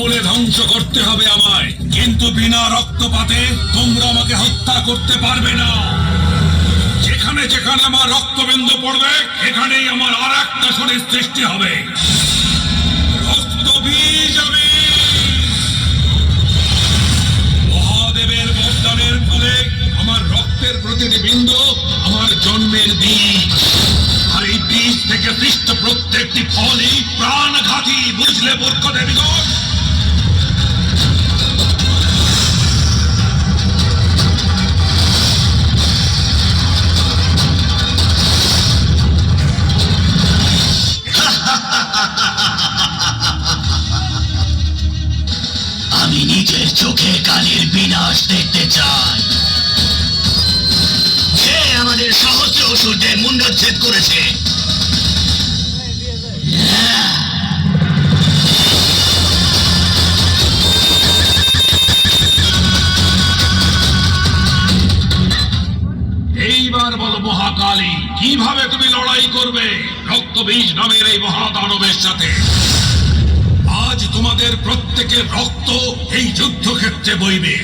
বলে ধ্বংস করতে হবে আমায়, কিন্তু বিনা রক্তপাতে তোমরা আমাকে হত্যা করতে পারবে না। যেখানে যেখানে আমার রক্তবিন্দু পড়বে এখানেই আমার আর একটা শরীর সৃষ্টি হবে। রক্তবীজ আমি। মহাদেবের বরদানের ফলে আমার রক্তের প্রতিটি বিন্দু আমার জন্মের বীজ, আর এই বীজ থেকে সৃষ্ট প্রত্যেকটি ফলই প্রাণঘাতী, বুঝলে মূর্খ দেবীগণ? আমি নিজের চোখে কালীর বিনাশ দেখতে চাই। সে আমাদের সহস্র অসুরদের মুন্ডচ্ছেদ করেছে। এইবার বলো মহাকালী, কিভাবে তুমি লড়াই করবে রক্তবীজ নামের এই মহাদানবের সাথে? আজ তোমাদের প্রত্যেকের রক্ত এই যুদ্ধক্ষেত্রে বইবে।